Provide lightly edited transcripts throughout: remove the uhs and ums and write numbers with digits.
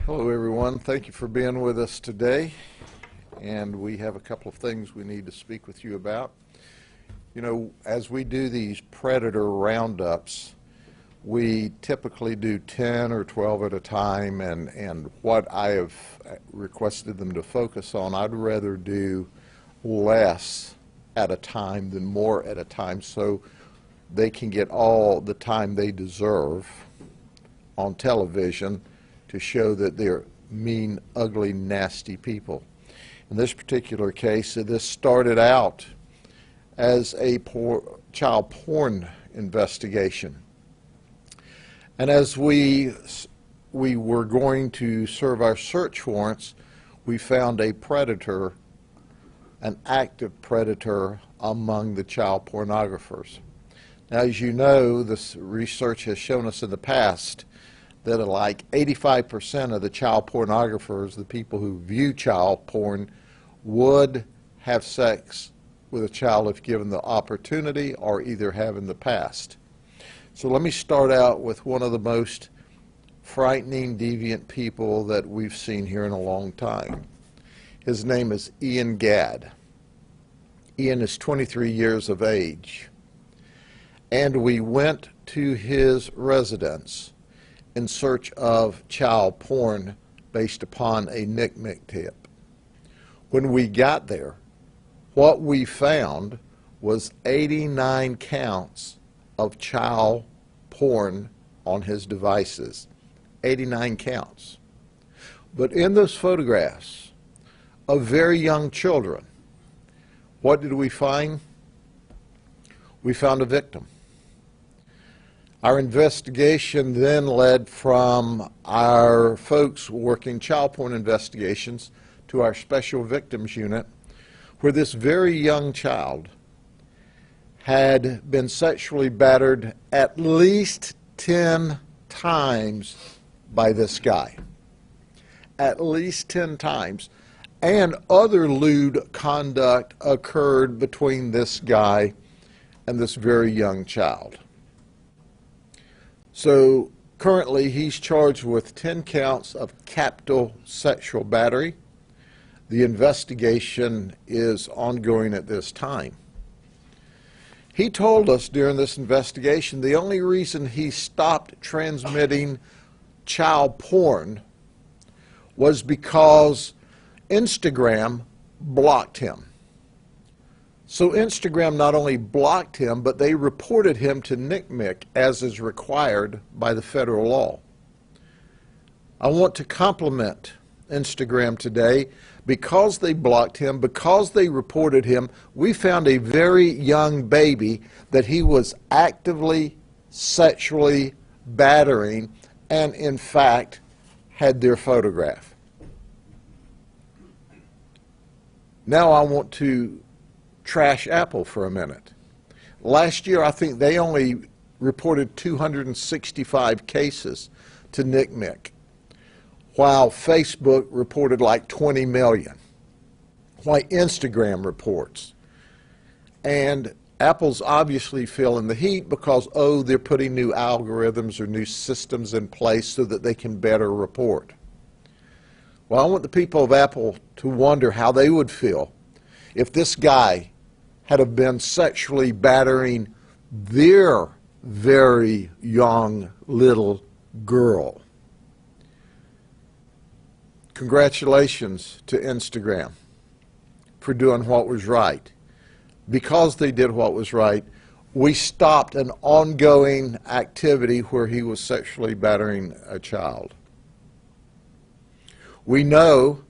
Hello everyone, thank you for being with us today, and we have a couple of things we need to speak with you about. You know, as we do these predator roundups, we typically do 10 or 12 at a time, and what I have requested them to focus on, I'd rather do less at a time than more at a time so they can get all the time they deserve on television to show that they're mean, ugly, nasty people. In this particular case, this started out as a child porn investigation. And as we were going to serve our search warrants, we found a predator, an active predator among the child pornographers. Now, as you know, this research has shown us in the past that like 85% of the child pornographers, the people who view child porn, would have sex with a child if given the opportunity or either have in the past. So let me start out with one of the most frightening, deviant people that we've seen here in a long time. His name is Ian Gadd. Ian is 23 years of age. And we went to his residence in search of child porn based upon a NCMEC tip. When we got there, what we found was 89 counts of child porn on his devices. 89 counts. But in those photographs of very young children, what did we find? We found a victim. Our investigation then led from our folks working child porn investigations to our special victims unit, where this very young child had been sexually battered at least 10 times by this guy. At least 10 times. And other lewd conduct occurred between this guy and this very young child. So currently he's charged with 10 counts of capital sexual battery. The investigation is ongoing at this time. He told us during this investigation the only reason he stopped transmitting child porn was because Instagram blocked him. So Instagram not only blocked him, but they reported him to NCMEC as is required by the federal law. I want to compliment Instagram today. Because they blocked him, because they reported him, we found a very young baby that he was actively sexually battering and in fact had their photograph. Now I want to trash Apple for a minute. Last year, I think they only reported 265 cases to NCMEC, while Facebook reported like 20 million, while Instagram reports. And Apple's obviously feeling the heat because, oh, they're putting new algorithms or new systems in place so that they can better report. Well, I want the people of Apple to wonder how they would feel if this guy had have been sexually battering their very young little girl. Congratulations to Instagram for doing what was right. Because they did what was right, we stopped an ongoing activity where he was sexually battering a child. We know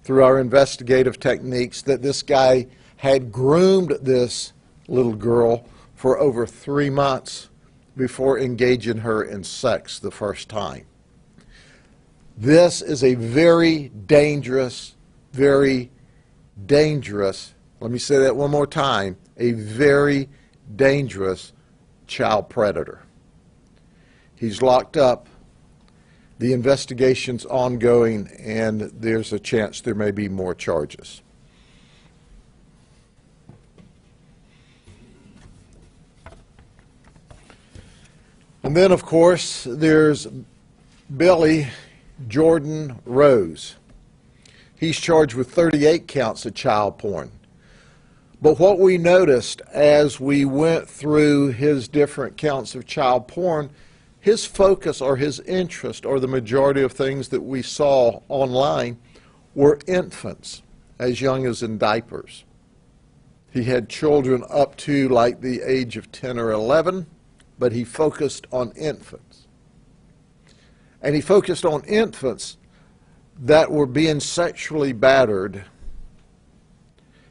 through our investigative techniques that this guy had groomed this little girl for over 3 months before engaging her in sex the first time. This is a very dangerous, let me say that one more time, a very dangerous child predator. He's locked up. The investigation's ongoing, and there's a chance there may be more charges. And then, of course, there's Billy Jordan Rose. He's charged with 38 counts of child porn. But what we noticed as we went through his different counts of child porn, his focus or his interest or the majority of things that we saw online were infants as young as in diapers. He had children up to like the age of 10 or 11, but he focused on infants. And he focused on infants that were being sexually battered.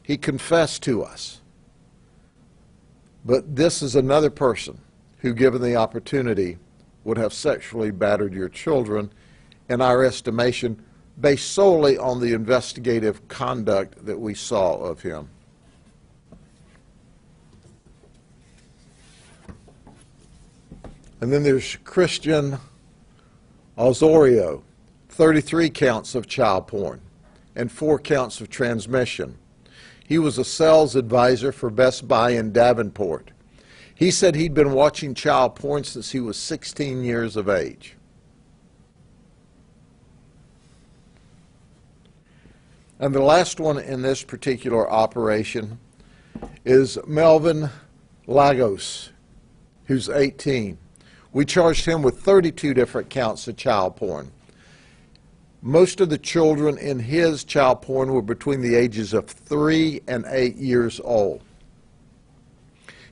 He confessed to us. But this is another person who, given the opportunity, would have sexually battered your children, in our estimation, based solely on the investigative conduct that we saw of him. And then there's Christian Arzorio, 33 counts of child porn and 4 counts of transmission. He was a sales advisor for Best Buy in Davenport. He said he'd been watching child porn since he was 16 years of age. And the last one in this particular operation is Melvin Lagos, who's 18. We charged him with 32 different counts of child porn. Most of the children in his child porn were between the ages of 3 and 8 years old.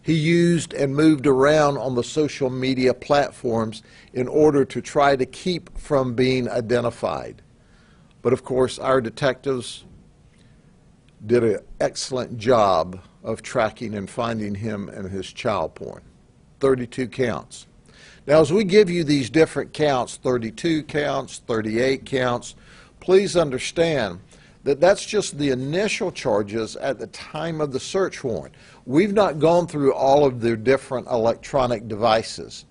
He used and moved around on the social media platforms in order to try to keep from being identified. But of course, our detectives did an excellent job of tracking and finding him and his child porn. 32 counts. Now, as we give you these different counts, 32 counts, 38 counts, please understand that that's just the initial charges at the time of the search warrant. We've not gone through all of their different electronic devices.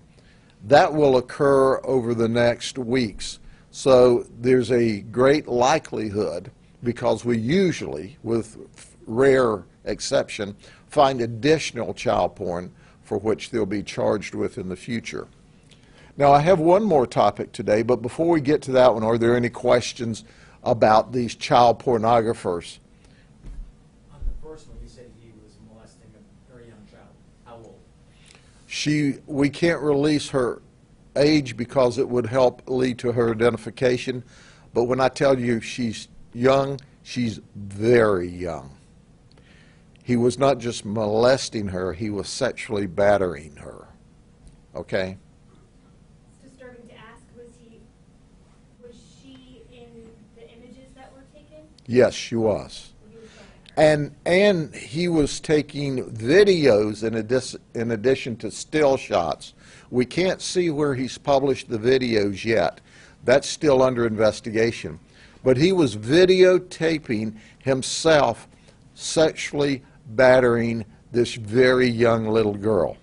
That will occur over the next weeks. So there's a great likelihood, because we usually, with rare exception, find additional child porn for which they'll be charged with in the future. Now, I have one more topic today, but before we get to that one, are there any questions about these child pornographers? On the first one, you said he was molesting a very young child. How old? We can't release her age because it would help lead to her identification, but when I tell you she's young, she's very young. He was not just molesting her, he was sexually battering her. Okay? It's disturbing to ask, was she in the images that were taken? Yes, she was. And he was taking videos in addition to still shots. We can't see where he's published the videos yet. That's still under investigation. But he was videotaping himself sexually battering this very young little girl.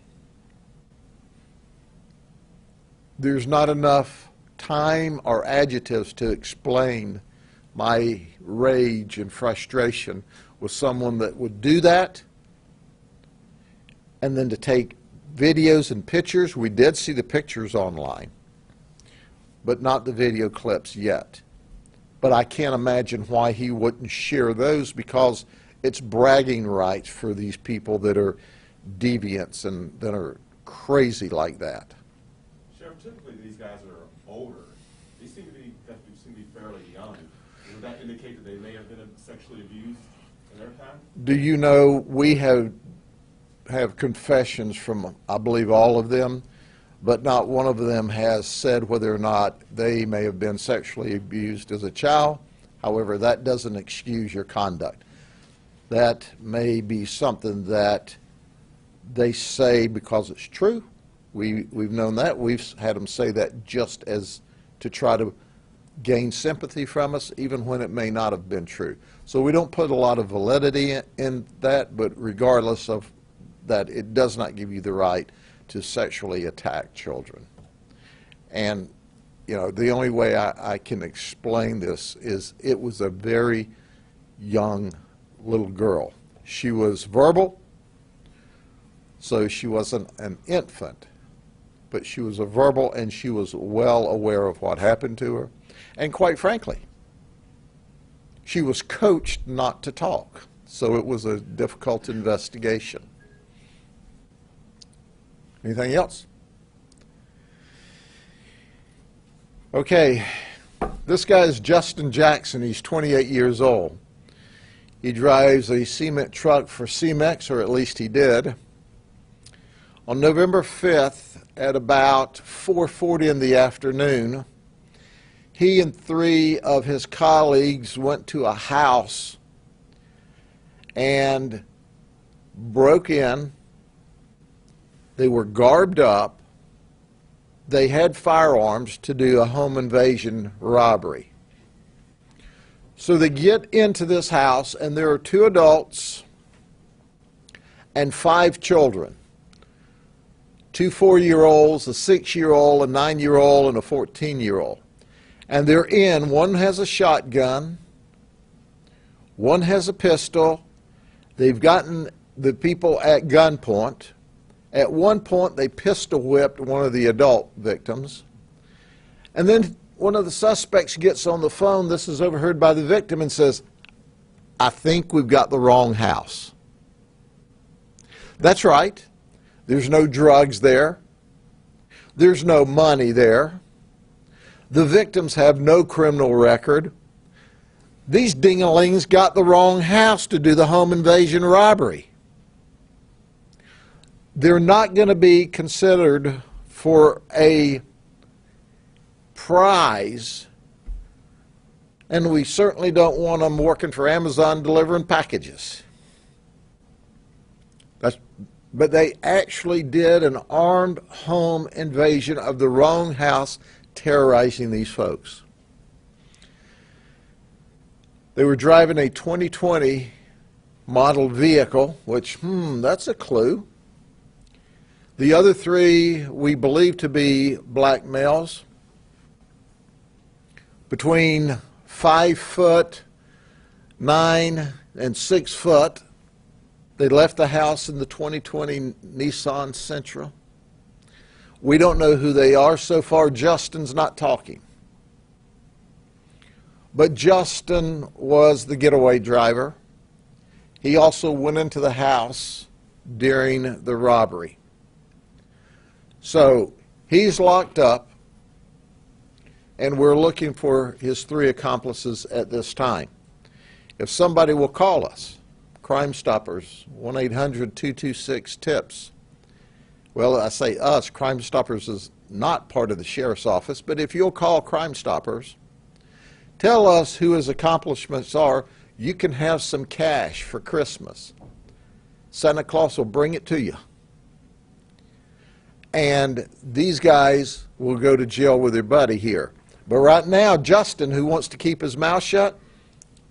There's not enough time or adjectives to explain my rage and frustration with someone that would do that, and then to take videos and pictures. We did see the pictures online, but not the video clips yet. But I can't imagine why he wouldn't share those, because it's bragging rights for these people that are deviants and that are crazy like that. Sheriff, typically these guys are older. They seem to be fairly young. Would that indicate that they may have been sexually abused in their time? Do you know, we have confessions from, I believe, all of them, but not one of them has said whether or not they may have been sexually abused as a child. However, that doesn't excuse your conduct. That may be something that they say because it's true. We've known that. We've had them say that just as to try to gain sympathy from us, even when it may not have been true. So we don't put a lot of validity in that, but regardless of that, it does not give you the right to sexually attack children. And, you know, the only way I can explain this is it was a very young little girl. She was verbal, so she wasn't an infant, but she was a verbal, and she was well aware of what happened to her. And quite frankly, she was coached not to talk. So it was a difficult investigation. Anything else? Okay, this guy is Justin Jackson. He's 28 years old. He drives a cement truck for Cemex, or at least he did. On November 5th, at about 4:40 in the afternoon, he and 3 of his colleagues went to a house and broke in. They were garbed up. They had firearms to do a home invasion robbery. So they get into this house, and there are 2 adults and 5 children. 2 4-year-olds, a 6-year-old, a 9-year-old, and a 14-year-old. And they're in. One has a shotgun. One has a pistol. They've gotten the people at gunpoint. At one point, they pistol whipped one of the adult victims. And then one of the suspects gets on the phone, this is overheard by the victim, and says, "I think we've got the wrong house." That's right. There's no drugs there. There's no money there. The victims have no criminal record. These ding-a-lings got the wrong house to do the home invasion robbery. They're not going to be considered for a prize, and we certainly don't want them working for Amazon delivering packages. But they actually did an armed home invasion of the wrong house, terrorizing these folks. They were driving a 2020 model vehicle, which, that's a clue. The other 3 we believe to be black males, between 5'9" and 6 foot. They left the house in the 2020 Nissan Sentra. We don't know who they are. So far, Justin's not talking. But Justin was the getaway driver. He also went into the house during the robbery. So he's locked up, and we're looking for his 3 accomplices at this time. If somebody will call us, Crime Stoppers, 1-800-226-TIPS. Well, I say us, Crime Stoppers is not part of the sheriff's office, but if you'll call Crime Stoppers, tell us who his accomplishments are, you can have some cash for Christmas. Santa Claus will bring it to you. And these guys will go to jail with their buddy here. But right now, Justin, who wants to keep his mouth shut,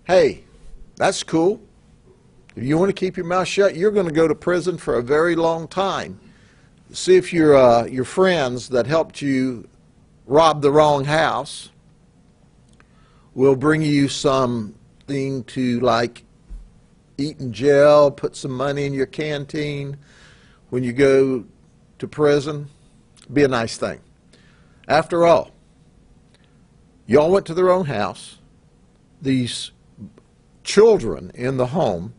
hey, that's cool. If you want to keep your mouth shut, you're going to go to prison for a very long time. See if your friends that helped you rob the wrong house will bring you something to, like, eat in jail, put some money in your canteen when you go to prison. Be a nice thing. After all, y'all went to the wrong house. These children in the home,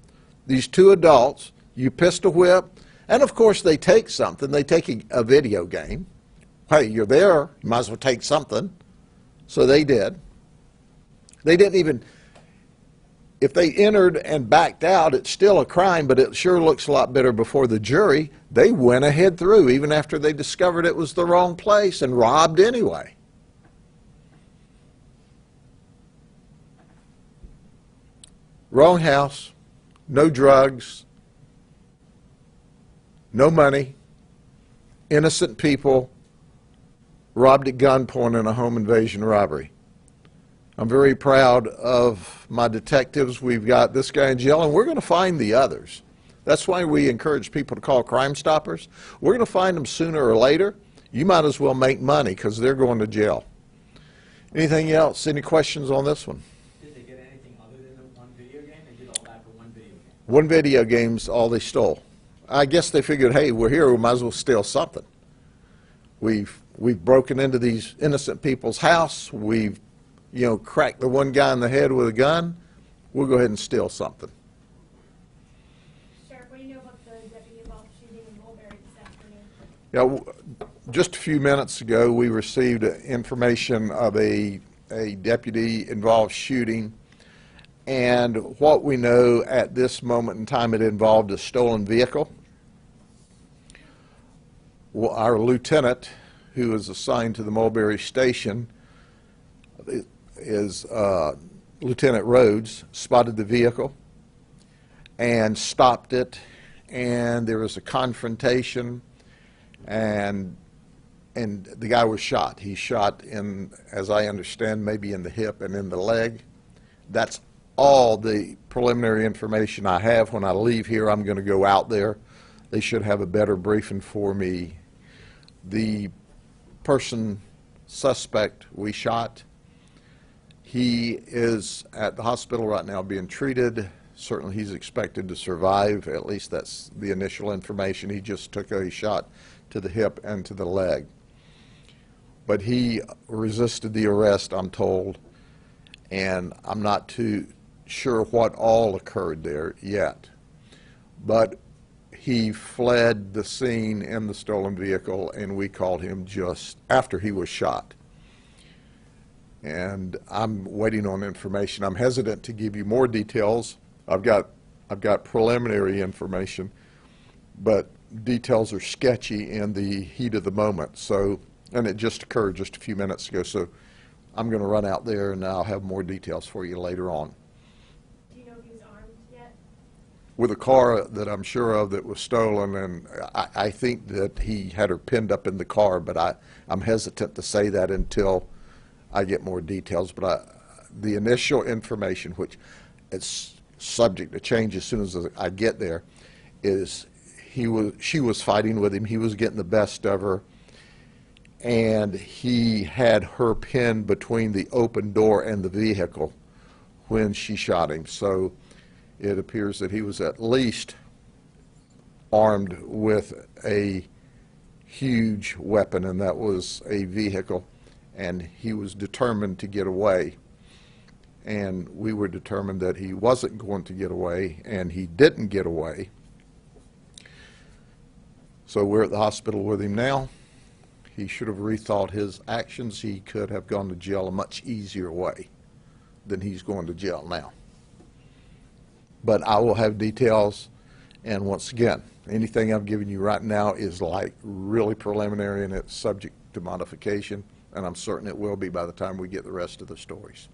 these 2 adults, you pistol whip, and of course they take something. They take a video game. Hey, you're there, you might as well take something. So they did. They didn't even, if they entered and backed out, it's still a crime, but it sure looks a lot better before the jury. They went ahead through, even after they discovered it was the wrong place, and robbed anyway. Wrong house, no drugs, no money, innocent people, robbed at gunpoint in a home invasion robbery. I'm very proud of my detectives. We've got this guy in jail, and we're going to find the others. That's why we encourage people to call Crime Stoppers. We're going to find them sooner or later. You might as well make money because they're going to jail. Anything else? Any questions on this one? Did they get anything other than the one video game? They did all that for one video game? One video game's all they stole. I guess they figured, hey, we're here, we might as well steal something. We've broken into these innocent people's house. We've crack the one guy in the head with a gun, we'll go ahead and steal something. Sheriff, what do you know about the deputy involved shooting in Mulberry this afternoon? Just a few minutes ago, we received information of a deputy involved shooting, and what we know at this moment in time, it involved a stolen vehicle. Well, our lieutenant, who is assigned to the Mulberry station, is Lieutenant Rhodes, spotted the vehicle and stopped it, and there was a confrontation, and the guy was shot. He shot in, as I understand, maybe in the hip and in the leg. That's all the preliminary information I have. When I leave here, I'm going to go out there. They should have a better briefing for me. The suspect we shot, he is at the hospital right now being treated. Certainly he's expected to survive. At least that's the initial information. He just took a shot to the hip and to the leg. But he resisted the arrest, I'm told, and I'm not too sure what all occurred there yet. But he fled the scene in the stolen vehicle, and we called him just after he was shot. And I'm waiting on information. I'm hesitant to give you more details. I've got preliminary information, but details are sketchy in the heat of the moment. So, and it just occurred just a few minutes ago. So I'm going to run out there, and I'll have more details for you later on. Do you know if he was armed yet? With a car that I'm sure of that was stolen, and I think that he had her pinned up in the car, but I'm hesitant to say that until I get more details. But the initial information, which is subject to change as soon as I get there, is she was fighting with him. He was getting the best of her, and he had her pinned between the open door and the vehicle when she shot him. So it appears that he was at least armed with a huge weapon, and that was a vehicle, and he was determined to get away. And we were determined that he wasn't going to get away, and he didn't get away. So we're at the hospital with him now. He should have rethought his actions. He could have gone to jail a much easier way than he's going to jail now. But I will have details, and once again, anything I'm giving you right now is like really preliminary, and it's subject to modification, and I'm certain it will be by the time we get the rest of the stories.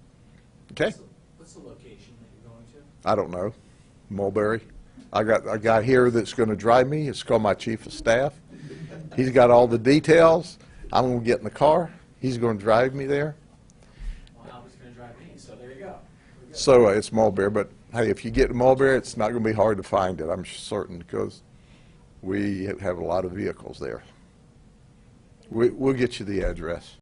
Okay? What's the location that you're going to? I don't know. Mulberry. I got a guy here that's going to drive me. It's called my chief of staff. He's got all the details. I'm going to get in the car. He's going to drive me there. Well, Albert's going to drive me, so there you go. So it's Mulberry, but hey, if you get to Mulberry, it's not going to be hard to find it, I'm certain, because we have a lot of vehicles there. We'll get you the address.